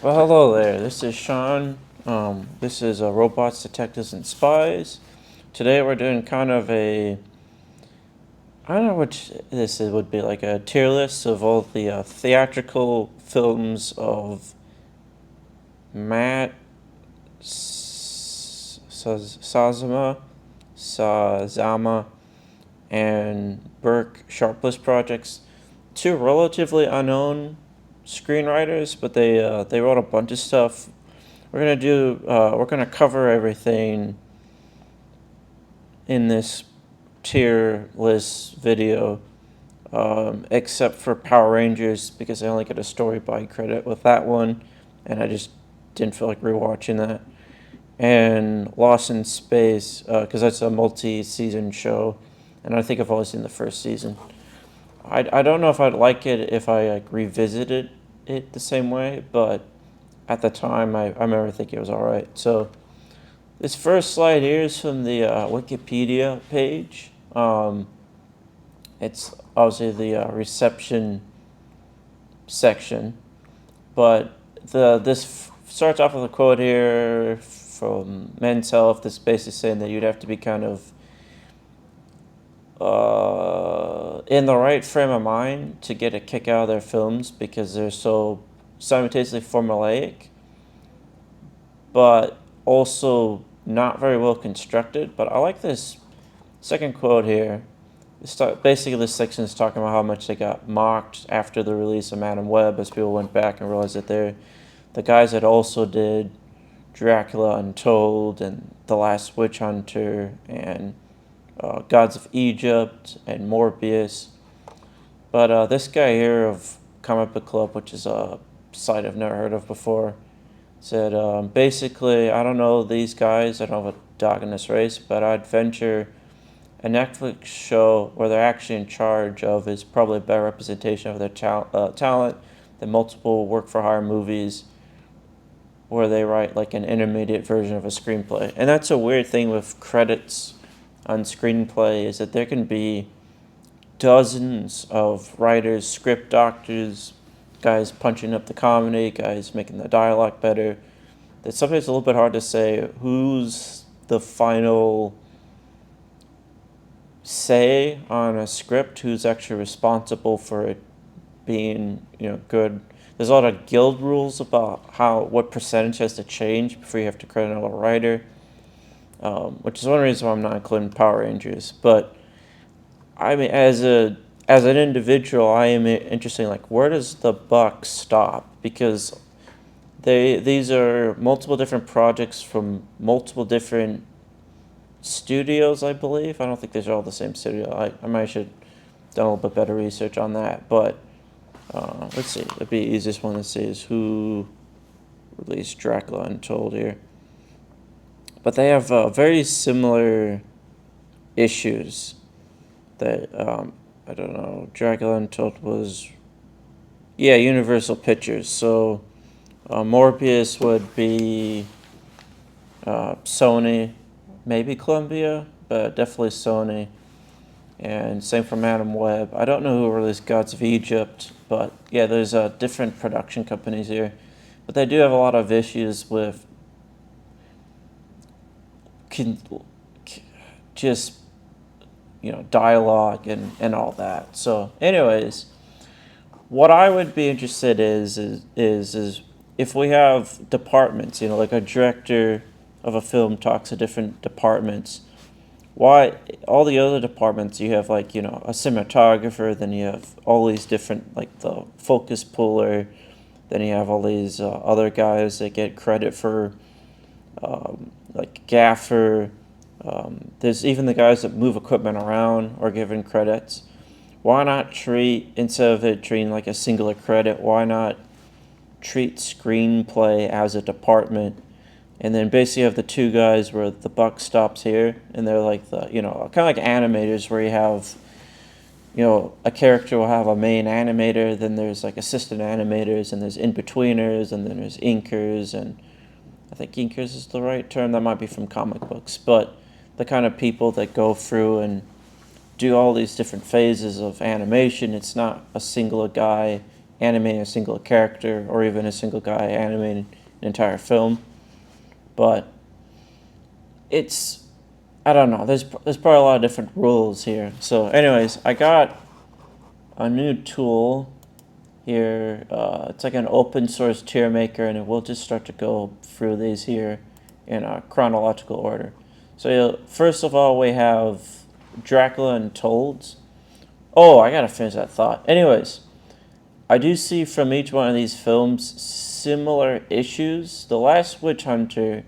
Well, hello there. This is Sean. This is Robots, Detectives, and Spies. Today we're doing kind of I don't know what this would be, like a tier list of all the theatrical films of Matt Sazama, and Burk Sharpless projects. Two relatively unknown screenwriters, but they wrote a bunch of stuff. We're gonna cover everything in this tier list video, except for Power Rangers because I only get a story by credit with that one, and I just didn't feel like rewatching that. And Lost in Space because that's a multi-season show, and I think I've only seen the first season. I don't know if I'd like it if I like revisited it the same way, but at the time I remember thinking it was alright. So this first slide here is from the Wikipedia page. It's obviously the reception section, but this starts off with a quote here from Men's Health. That's basically saying that you'd have to be kind of in the right frame of mind to get a kick out of their films because they're so simultaneously formulaic, but also not very well constructed. But I like this second quote here. Basically, this section is talking about how much they got mocked after the release of Madam Web, as people went back and realized that they're the guys that also did Dracula Untold and The Last Witch Hunter and Gods of Egypt and Morbius. But this guy here of Comic Book Club, which is a site I've never heard of before, said basically, I don't know these guys, I don't have a dog in this race, but I'd venture a Netflix show where they're actually in charge of is probably a better representation of their talent than multiple work-for-hire movies where they write like an intermediate version of a screenplay. And that's a weird thing with credits on screenplay, is that there can be dozens of writers, script doctors, guys punching up the comedy, guys making the dialogue better. That sometimes it's a little bit hard to say who's the final say on a script, who's actually responsible for it being, good. There's a lot of guild rules about what percentage has to change before you have to credit a writer, which is one reason why I'm not including Power Rangers. But I mean, as an individual, I am interested in, like, where does the buck stop? Because these are multiple different projects from multiple different studios, I believe. I don't think these are all the same studio. I might should done a little bit better research on that. But let's see. The easiest one to see is who released Dracula Untold here. But they have very similar issues. That I don't know. Dracula Untold was, Universal Pictures. So Morbius would be Sony, maybe Columbia, but definitely Sony. And same for Madam Web. I don't know who released Gods of Egypt, but yeah, there's different production companies here. But they do have a lot of issues with just, dialogue and all that. So anyways, what I would be interested is if we have departments, like a director of a film talks to different departments. Why all the other departments you have, like, a cinematographer, then you have all these different, like the focus puller, then you have all these other guys that get credit for like gaffer. There's even the guys that move equipment around are given credits. Why not instead of it treating like a singular credit, why not treat screenplay as a department? And then basically you have the two guys where the buck stops here, and they're like the, kind of like animators where you have, a character will have a main animator, then there's like assistant animators, and there's in-betweeners, and then there's inkers, and I think inkers is the right term. That might be from comic books, but the kind of people that go through and do all these different phases of animation. It's not a single guy animating a single character or even a single guy animating an entire film. But it's, I don't know. There's probably a lot of different rules here. So, anyways, I got a new tool here. It's like an open source tier maker, and we'll just start to go through these here in a chronological order. So, first of all, we have Dracula Untold. Oh, I gotta finish that thought. Anyways, I do see from each one of these films similar issues. The Last Witch Hunter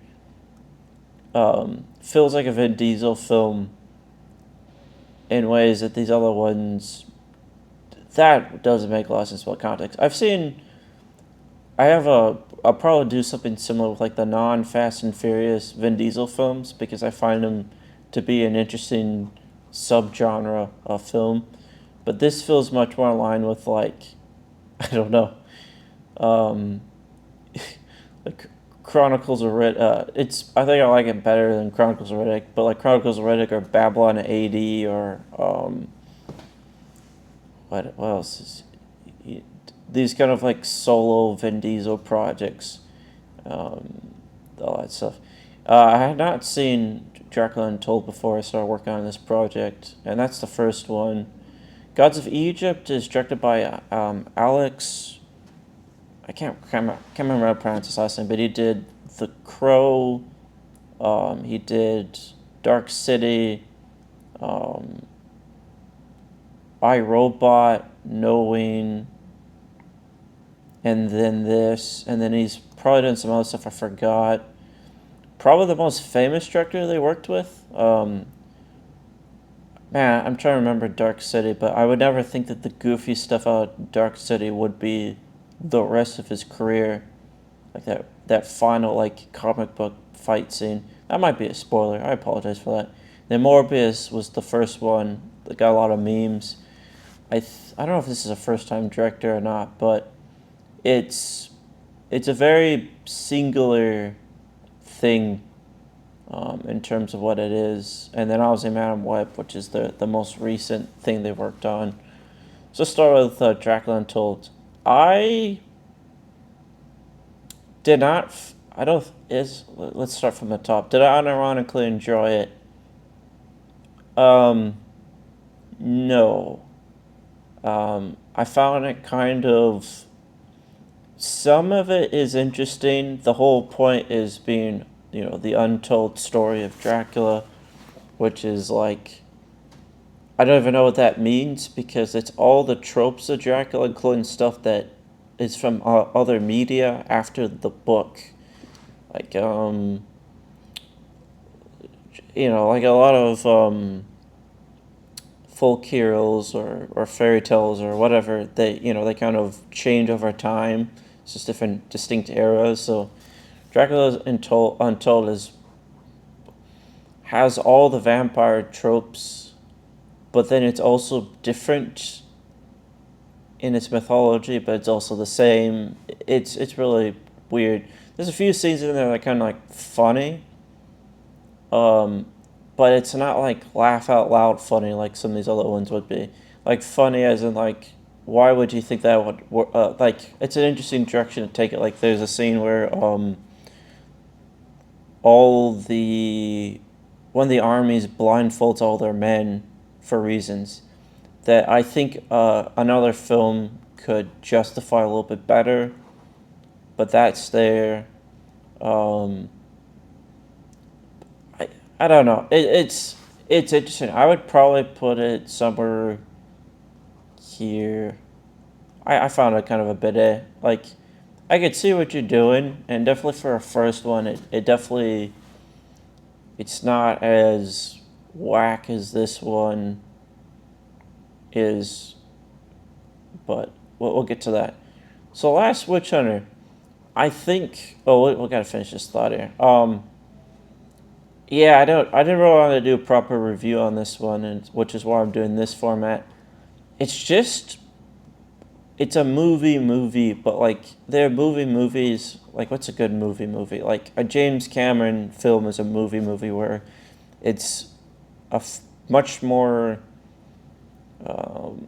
feels like a Vin Diesel film in ways that these other ones, that doesn't make a lot of sense about context. I'll probably do something similar with like the non-Fast and Furious Vin Diesel films because I find them to be an interesting subgenre of film. But this feels much more in line with like, I don't know, like Chronicles of Riddick. I think I like it better than Chronicles of Riddick, but like Chronicles of Riddick or Babylon AD or what else is these kind of like solo Vin Diesel projects, all that stuff. I had not seen Dracula Untold before I started working on this project, and that's the first one. Gods of Egypt is directed by Alex. I can't remember how to pronounce his last name, but he did The Crow. He did Dark City. I, Robot, Knowing, and then this, and then he's probably done some other stuff I forgot. Probably the most famous director they worked with. Man, I'm trying to remember Dark City, but I would never think that the goofy stuff out of Dark City would be the rest of his career. Like that final like comic book fight scene. That might be a spoiler. I apologize for that. Then Morbius was the first one that got a lot of memes. I don't know if this is a first time director or not, but it's a very singular thing in terms of what it is. And then obviously Madam Web, which is the most recent thing they worked on. So let's start with Dracula Untold. I did not. Let's start from the top. Did I unironically enjoy it? No. I found it kind of. Some of it is interesting. The whole point is being, the untold story of Dracula, which is like, I don't even know what that means because it's all the tropes of Dracula, including stuff that is from other media after the book. Like, like a lot of folk heroes or fairy tales or whatever, they kind of change over time. It's just different distinct eras. So Dracula Untold has all the vampire tropes, but then it's also different in its mythology, but it's also the same. It's really weird. There's a few scenes in there that are kind of like funny, but it's not like laugh out loud funny like some of these other ones would be. Like funny as in like, why would you think that would work? Like it's an interesting direction to take it. Like there's a scene where one of the armies blindfolds all their men for reasons that I think another film could justify a little bit better, but that's there. I don't know. It's interesting. I would probably put it somewhere here. I found it kind of a bit like, I could see what you're doing, and definitely for a first one, it definitely, it's not as whack as this one is, but we'll get to that. So Last Witch Hunter, I think. Oh, we gotta finish this thought here. Yeah, I didn't really want to do a proper review on this one, and which is why I'm doing this format. It's a movie, but like they're movies. Like what's a good movie? Like a James Cameron film is a movie where it's much more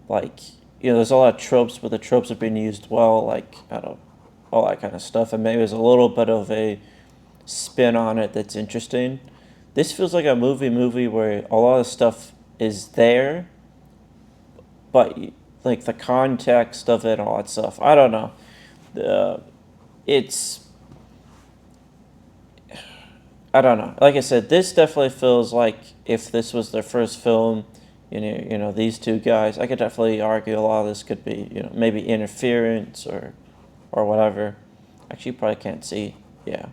like there's a lot of tropes, but the tropes are being used well, like, I don't know, all that kind of stuff. And maybe there's a little bit of a spin on it that's interesting. This feels like a movie where a lot of stuff is there, but like the context of it and all that stuff. I don't know. It's I don't know. Like I said, this definitely feels like if this was their first film, these two guys. I could definitely argue a lot of this could be, maybe interference or whatever. Actually, you probably can't see. Yeah,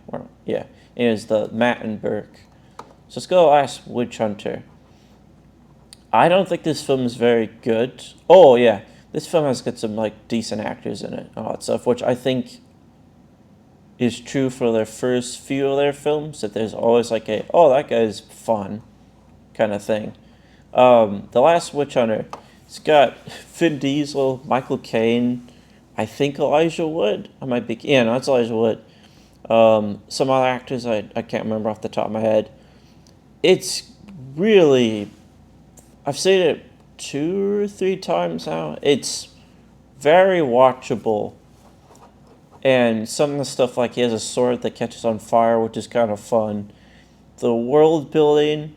yeah. It is the Matt and Burk. So let's go Last Witch Hunter. I don't think this film is very good. Oh yeah, this film has got some like decent actors in it, all that stuff, which I think is true for their first few of their films. That there's always like that guy's fun, kind of thing. The Last Witch Hunter. It's got Vin Diesel, Michael Caine, I think Elijah Wood. I might be no, it's Elijah Wood. Some other actors I can't remember off the top of my head. It's really, I've seen it 2 or 3 times now. It's very watchable. And some of the stuff, like he has a sword that catches on fire, which is kind of fun. The world building,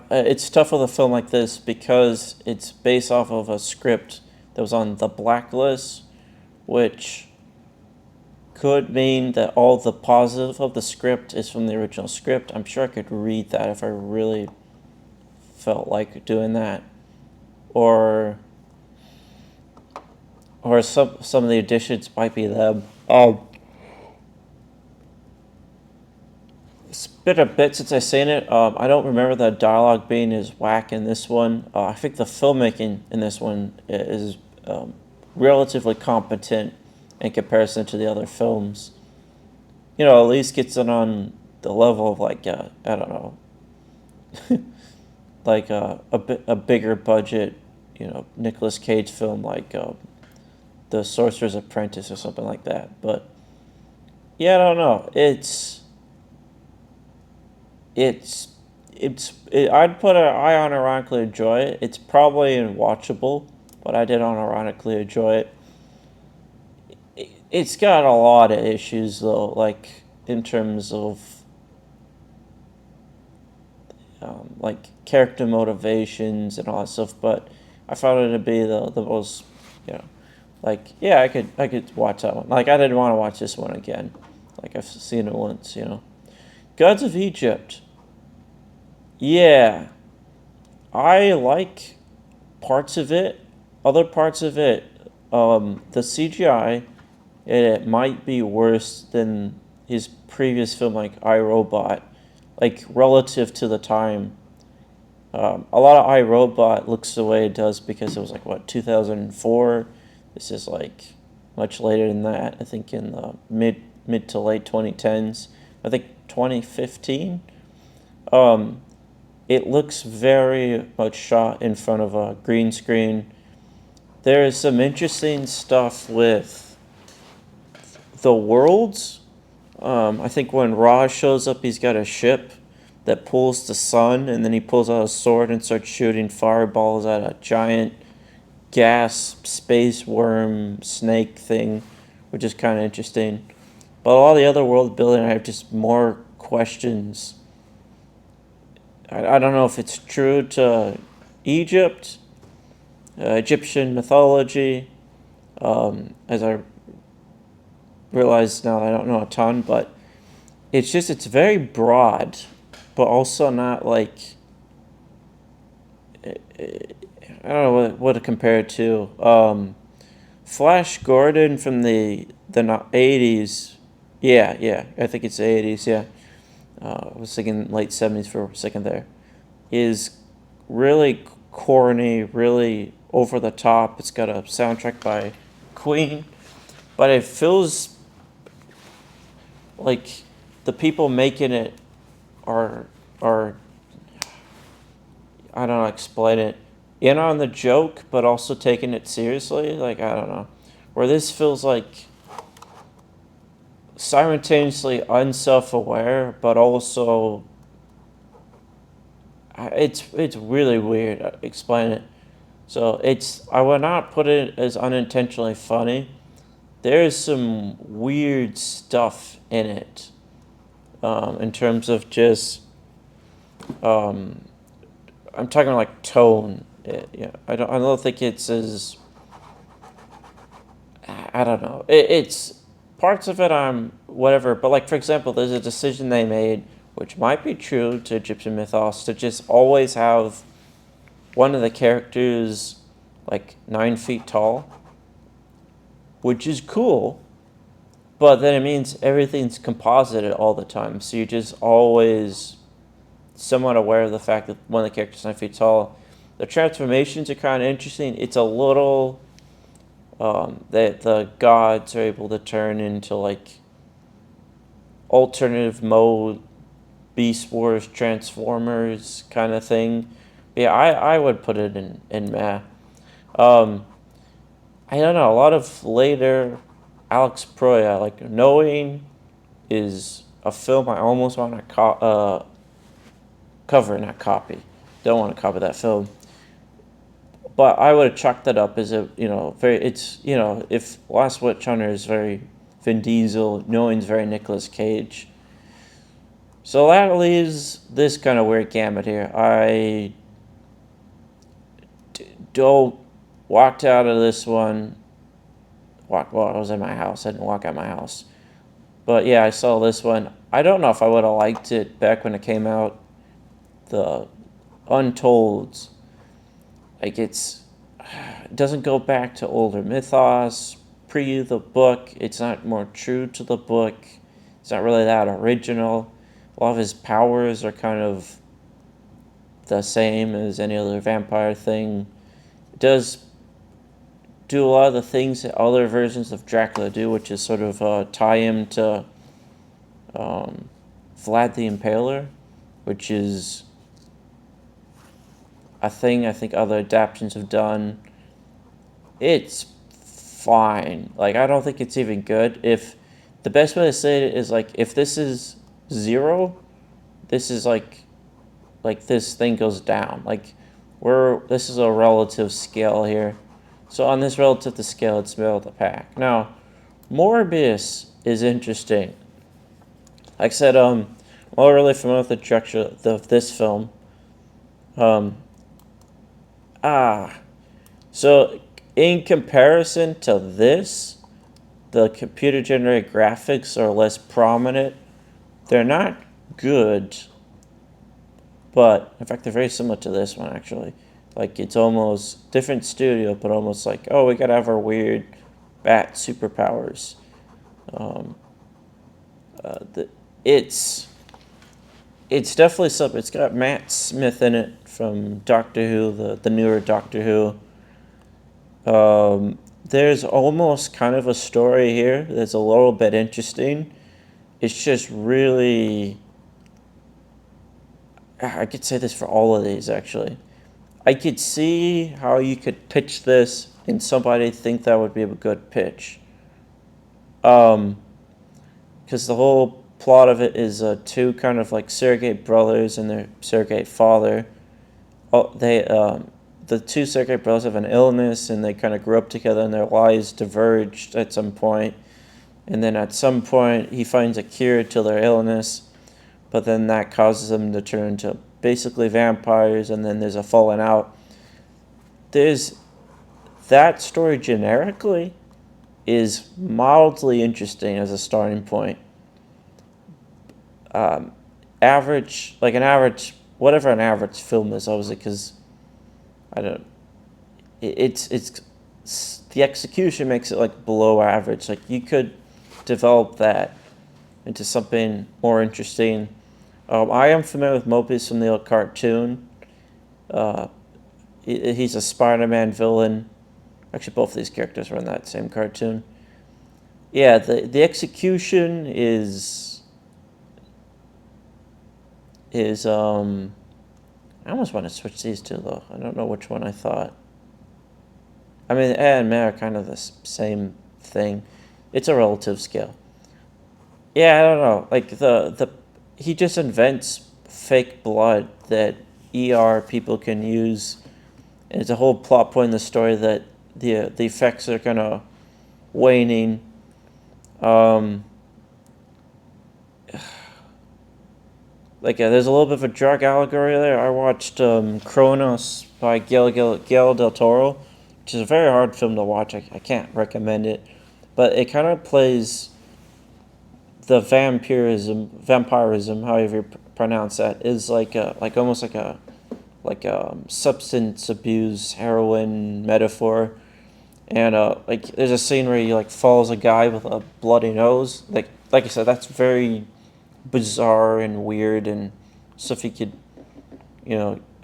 it's tough with a film like this because it's based off of a script that was on the blacklist, which could mean that all the positive of the script is from the original script. I'm sure I could read that if I really felt like doing that. Or some of the additions might be them. It's been a bit since I've seen it. I don't remember the dialogue being as whack in this one. I think the filmmaking in this one is relatively competent in comparison to the other films. At least gets it on the level of like I don't know, like a bigger budget, Nicolas Cage film like The Sorcerer's Apprentice or something like that. But yeah, I don't know. I'd put I unironically enjoy it. It's probably unwatchable, but I did unironically enjoy it. It's got a lot of issues though, like in terms of like character motivations and all that stuff. But I found it to be the most, like yeah, I could watch that one. Like I didn't want to watch this one again. Like I've seen it once, Gods of Egypt. Yeah, I like parts of it. Other parts of it, the CGI, it might be worse than his previous film, like iRobot, like relative to the time. A lot of iRobot looks the way it does because it was like what 2004. This is like much later than that. I think in the mid to late 2010s. I think 2015. It looks very much shot in front of a green screen. There is some interesting stuff with the worlds. I think when Ra shows up, he's got a ship that pulls the sun, and then he pulls out a sword and starts shooting fireballs at a giant gas space worm snake thing, which is kind of interesting. But all the other world building, I have just more questions. I don't know if it's true to Egypt, Egyptian mythology. As I realize now, I don't know a ton, but it's very broad, but also not like, I don't know what to compare it to. Flash Gordon from the 80s. Yeah, I think it's the 80s, yeah. I was thinking late 70s for a second there. Is really corny, really over the top. It's got a soundtrack by Queen, but it feels like the people making it are I don't know, explain it, in on the joke, but also taking it seriously. Like, I don't know. Where this feels like simultaneously unself-aware, but also it's really weird. Explain it. So I would not put it as unintentionally funny. There's some weird stuff in it, in terms of just, um, I'm talking like tone. Yeah, I don't think it's as, I don't know. It's parts of it I'm whatever, but like for example, there's a decision they made, which might be true to Egyptian mythos, to just always have one of the characters like 9 feet tall, which is cool, but then it means everything's composited all the time. So you're just always somewhat aware of the fact that one of the characters is 9 feet tall. The transformations are kind of interesting. It's a little, that the gods are able to turn into like alternative mode Beast Wars Transformers kind of thing. Yeah, I would put it in meh. Um, I don't know. A lot of later Alex Proya, like Knowing, is a film I almost want to cover, not copy. Don't want to copy that film. But I would have chalked that up as a, very, it's, if Last Witch Hunter is very Vin Diesel, Knowing's very Nicolas Cage. So that leaves this kind of weird gamut here. I don't walked out of this one. Well, I was in my house. I didn't walk out my house. But yeah, I saw this one. I don't know if I would have liked it back when it came out. The Untolds, like it doesn't go back to older mythos, pre the book. It's not more true to the book. It's not really that original. A lot of his powers are kind of the same as any other vampire thing. It does do a lot of the things that other versions of Dracula do, which is sort of tie him to Vlad the Impaler, which is a thing I think other adaptations have done. It's fine. Like, I don't think it's even good. If the best way to say it is, like, if this is 0, this is like this thing goes down. Like, this is a relative scale here. So on this relative to scale, it's middle of the pack. Now, Morbius is interesting. Like I said, I'm not really familiar with the structure of this film. Um, so in comparison to this, the computer-generated graphics are less prominent. They're not good, but in fact, they're very similar to this one, actually. Like, it's almost different studio, but almost like, oh, we gotta have our weird bat superpowers. It's definitely something. It's got Matt Smith in it from Doctor Who, the newer Doctor Who. There's almost kind of a story here that's a little bit interesting. It's just really, I could say this for all of these, actually. I could see how you could pitch this and somebody think that would be a good pitch. Because the whole plot of it is two kind of like surrogate brothers and their surrogate father. The two surrogate brothers have an illness and they kind of grew up together and their lives diverged at some point. And then at some point he finds a cure to their illness, but then that causes them to turn into basically vampires, and then there's a falling out. There's that story generically is mildly interesting as a starting point. Average, like an average, whatever an average film is, obviously, because I don't. It's the execution makes it like below average. Like, you could develop that into something more interesting. I am familiar with Mobius from the old cartoon. He's a Spider-Man villain. Actually, both of these characters were in that same cartoon. Yeah, the execution is I almost want to switch these two, though. I don't know which one I thought. I mean, A and Meh are kind of the same thing. It's a relative scale. Yeah, I don't know. Like, he just invents fake blood that ER people can use And it's a whole plot point in the story that the effects are kind of waning. Um, there's a little bit of a drug allegory there. I watched Kronos by Guillermo del Toro, which is a very hard film to watch. I can't recommend it, but it kind of plays the vampirism, however you pronounce that, is almost like a substance abuse heroin metaphor. And there's a scene where he follows a guy with a bloody nose. Like I said, that's very bizarre and weird and stuff you could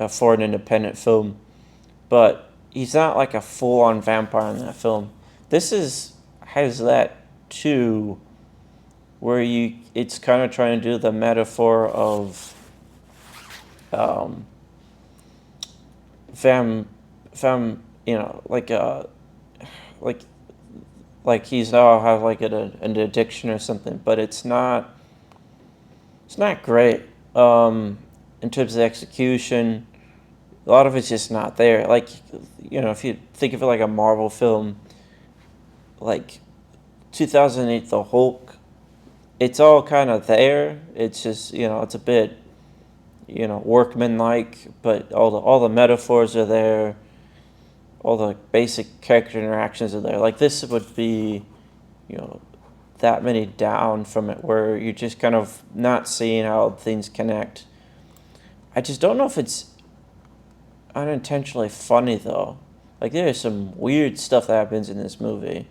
for an independent film. But he's not like a full on vampire in that film. This has that too, where it's kind of trying to do the metaphor of fam like he's now have an addiction or something, but it's not great in terms of the execution. A lot of it's just not there. If you think of it like a Marvel film, like 2008 The Hulk, it's all kind of there. It's just it's a bit workmanlike, but all the metaphors are there. All the basic character interactions are there. Like this would be, that many down from it, where you're just kind of not seeing how things connect. I just don't know if it's unintentionally funny though. Like there's some weird stuff that happens in this movie.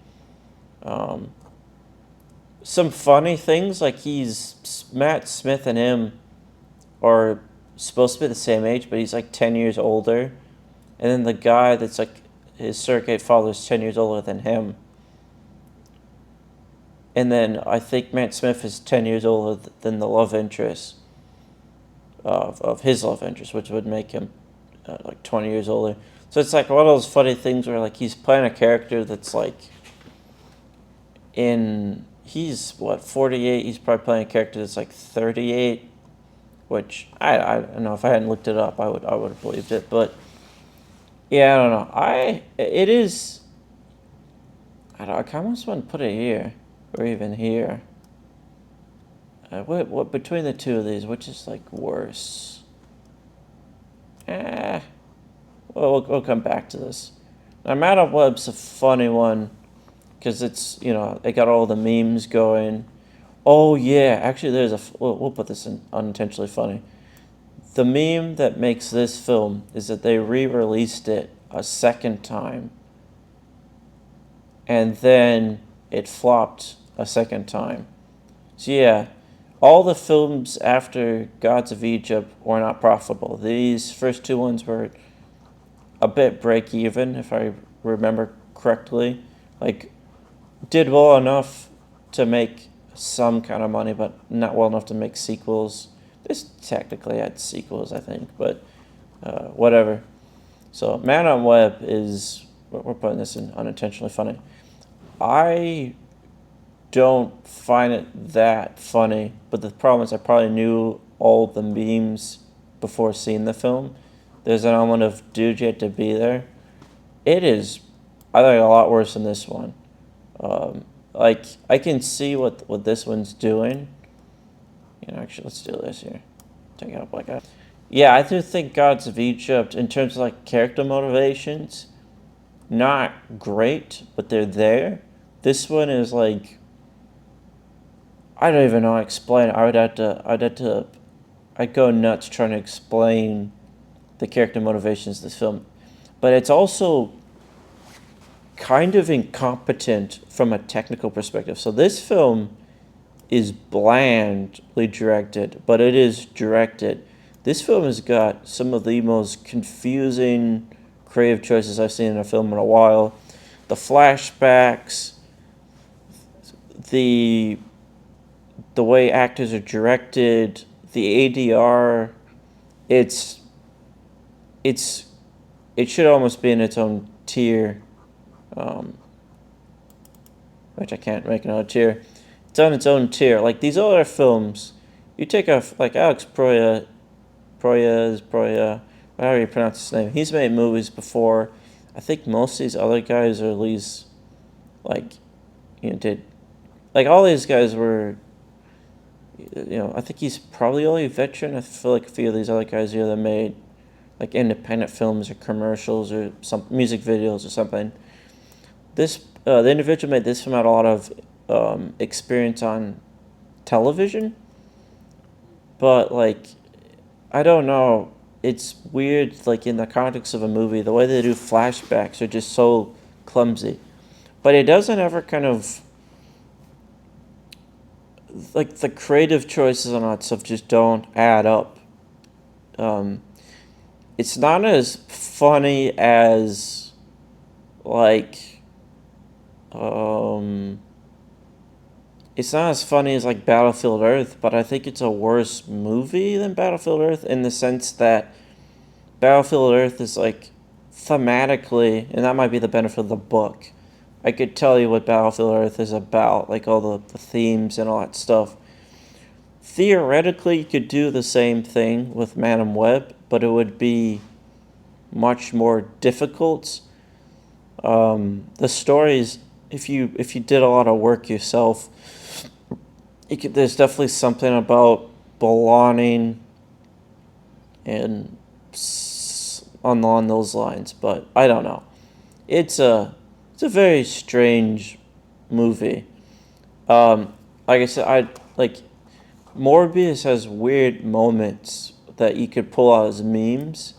Some funny things, like Matt Smith and him are supposed to be the same age, but he's like 10 years older. And then the guy that's like his surrogate father is 10 years older than him. And then I think Matt Smith is 10 years older than the love interest of his love interest, which would make him 20 years older. So it's like one of those funny things where like he's playing a character that's like he's 48, he's probably playing a character that's like 38, which I don't know, if I hadn't looked it up, I would have believed it, but yeah, I don't know. It is. I kind of almost want to put it here, or even here. What between the two of these, which is like worse? Well, we'll come back to this. Now, Madam Web's a funny one, because it's they got all the memes going. Oh yeah, actually, we'll put this in unintentionally funny. The meme that makes this film is that they re-released it a second time, and then it flopped a second time. So yeah, all the films after Gods of Egypt were not profitable. These first two ones were a bit break-even, if I remember correctly. Like, did well enough to make some kind of money, but not well enough to make sequels. This technically had sequels, I think, but whatever. So, Man on Web is, we're putting this in unintentionally funny. I don't find it that funny, but the problem is I probably knew all the memes before seeing the film. There's an element of dude, you had to be there. It is, I think, a lot worse than this one. I can see what this one's doing. Actually, let's do this here. Take it up like that. Yeah, I do think Gods of Egypt, in terms of like character motivations, not great, but they're there. This one is like, I don't even know how to explain it. I'd go nuts trying to explain the character motivations of this film. But it's also kind of incompetent from a technical perspective. So this film is blandly directed, but it is directed. This film has got some of the most confusing creative choices I've seen in a film in a while. The flashbacks, the way actors are directed, the ADR, it should almost be in its own tier, which I can't make another tier. It's on its own tier. Like these other films, you take off like Alex Proyas, how do you pronounce his name? He's made movies before. I think most of these other guys are at least like, did like all these guys were. I think he's probably only a veteran. I feel like a few of these other guys here that made like independent films or commercials or some music videos or something. The individual made this film had a lot of experience on television, but like I don't know, it's weird. Like in the context of a movie, the way they do flashbacks are just so clumsy. But it doesn't ever kind of like the creative choices on that stuff just don't add up. Um, it's not as funny as like um, it's not as funny as like Battlefield Earth, but I think it's a worse movie than Battlefield Earth in the sense that Battlefield Earth is like thematically, and that might be the benefit of the book. I could tell you what Battlefield Earth is about, like all the themes and all that stuff. Theoretically, you could do the same thing with Madam Web, but it would be much more difficult. The stories, if you did a lot of work yourself, there's definitely something about belonging and along those lines, but I don't know. It's a very strange movie. Like I said, I like Morbius has weird moments that you could pull out as memes,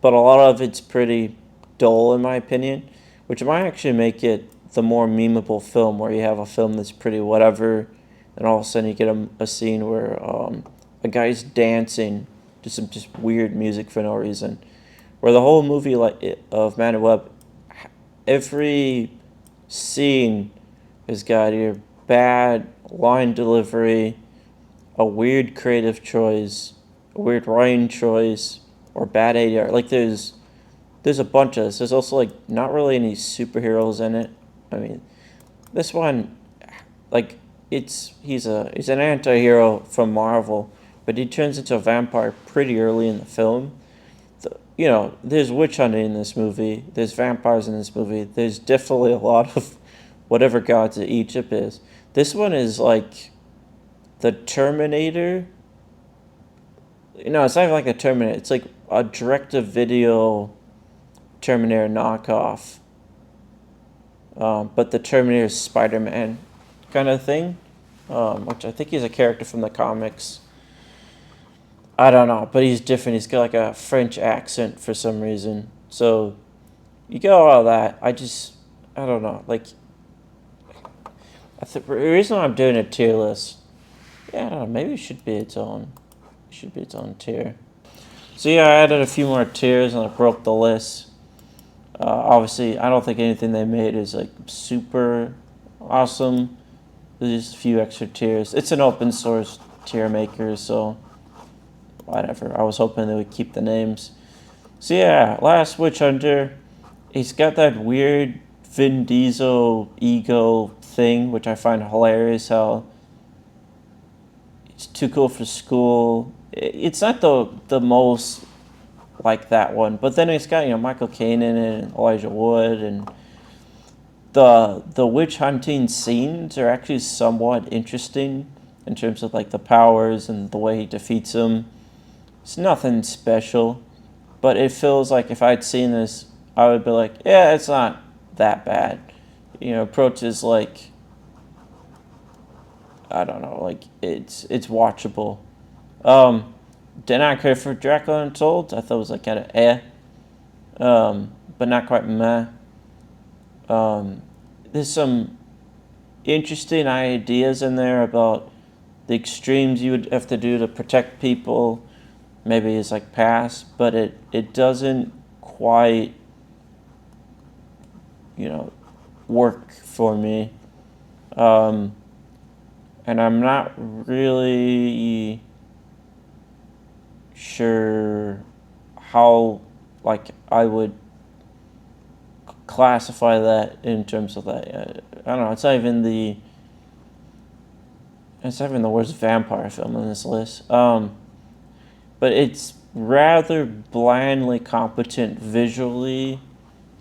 but a lot of it's pretty dull in my opinion, which might actually make it the more memeable film where you have a film that's pretty whatever, and all of a sudden you get a scene where a guy's dancing to some just weird music for no reason, where the whole movie of Man and Web, every scene has got either bad line delivery, a weird creative choice, a weird writing choice, or bad ADR. Like there's a bunch of this. There's also like not really any superheroes in it. I mean, this one, like he's an anti-hero from Marvel, but he turns into a vampire pretty early in the film. There's witch hunting in this movie. There's vampires in this movie. There's definitely a lot of whatever gods of Egypt is. This one is like the Terminator. It's not even like the Terminator. It's like a direct-to-video Terminator knockoff. But the Terminator is Spider-Man kind of thing, which I think he's a character from the comics. I don't know, but he's different. He's got like a French accent for some reason. So you get all of that. I don't know. Like, the reason I'm doing a tier list, yeah, I don't know. Maybe it should be its own. It should be its own tier. So yeah, I added a few more tiers and I broke the list. Obviously, I don't think anything they made is like super awesome. There's just a few extra tiers. It's an open source tier maker, so whatever. I was hoping they would keep the names. So yeah, last Witch Hunter. He's got that weird Vin Diesel ego thing, which I find hilarious. How it's too cool for school. It's not the most like that one, but then it's got Michael Caine in it and Elijah Wood, and the witch hunting scenes are actually somewhat interesting in terms of like the powers and the way he defeats them. It's nothing special, but it feels like if I'd seen this, I would be like, yeah, it's not that bad. Approaches like, I don't know, like it's watchable. Did not care for Dracula Untold. I thought it was like kind of but not quite meh. There's some interesting ideas in there about the extremes you would have to do to protect people. Maybe it's like past, but it doesn't quite work for me. And I'm not really sure how I would classify that in terms of that. I don't know. It's not even the worst vampire film on this list. But it's rather blandly competent visually,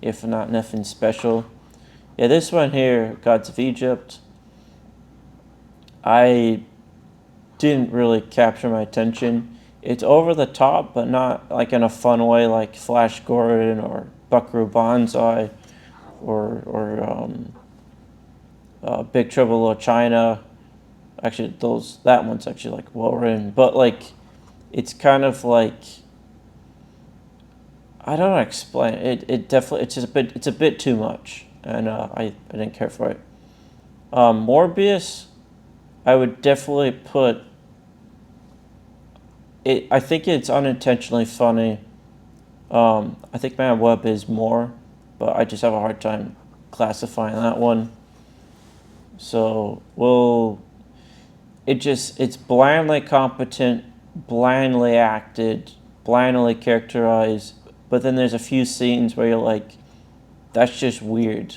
if not nothing special. Yeah, this one here, Gods of Egypt, I didn't really capture my attention. It's over the top, but not like in a fun way, like Flash Gordon or Buckaroo Banzai or Big Trouble in Little China. Actually, that one's actually like well written, but like it's kind of like I don't know how to explain it. It definitely it's a bit too much, and I didn't care for it. Morbius, I would definitely put it. I think it's unintentionally funny. I think Man Web is more, but I just have a hard time classifying that one. So it's blandly competent, blandly acted, blandly characterized, but then there's a few scenes where you're like, that's just weird.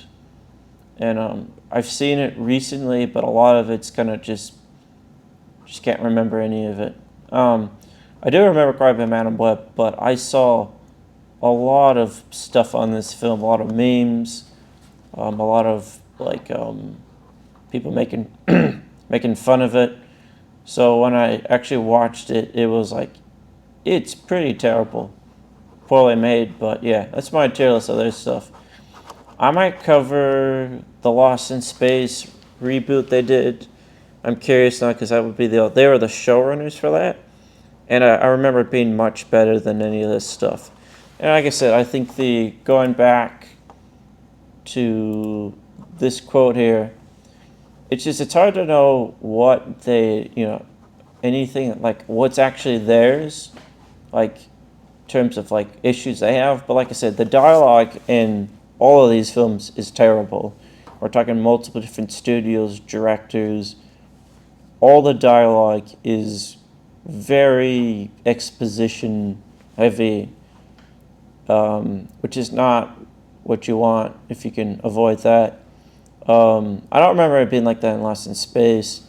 And I've seen it recently, but a lot of it's kind of just can't remember any of it. I do remember Crybaby Madam Web, but I saw a lot of stuff on this film, a lot of memes, a lot of like people making making fun of it. So when I actually watched it, it was like, it's pretty terrible, poorly made. But yeah, that's my tier list of their stuff. I might cover the Lost in Space reboot they did. I'm curious now because that would be they were the showrunners for that, and I remember it being much better than any of this stuff. And like I said, I think the going back to this quote here, it's hard to know what they anything like what's actually theirs, like in terms of like issues they have. But like I said, the dialogue in all of these films is terrible. We're talking multiple different studios, directors. All the dialogue is very exposition heavy, which is not what you want if you can avoid that. I don't remember it being like that in Lost in Space.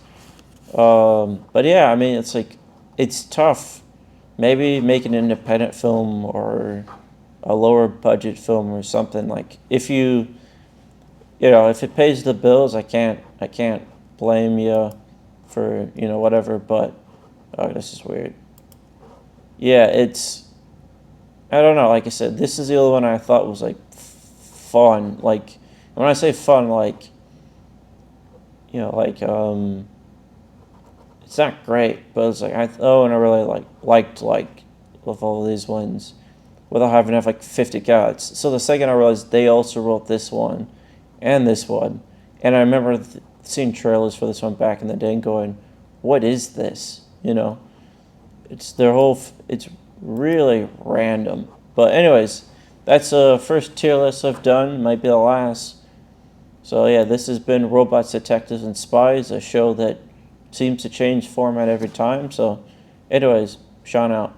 But yeah, I mean, it's like, it's tough. Maybe make an independent film or a lower budget film or something. Like if if it pays the bills, I can't blame you for whatever. But this is weird. Yeah, I don't know. Like I said, this is the other one I thought was like fun. Like when I say fun, like it's not great, but it's like and I really liked with all of these ones without having to have like 50 cuts. So the second I realized they also wrote this one and this one, and I remember seeing trailers for this one back in the day and going, "What is this?" It's their whole. It's really random. But anyways, that's the first tier list I've done. Might be the last. So yeah, this has been Robots, Detectives, and Spies, a show that seems to change format every time. So anyways, Sean out.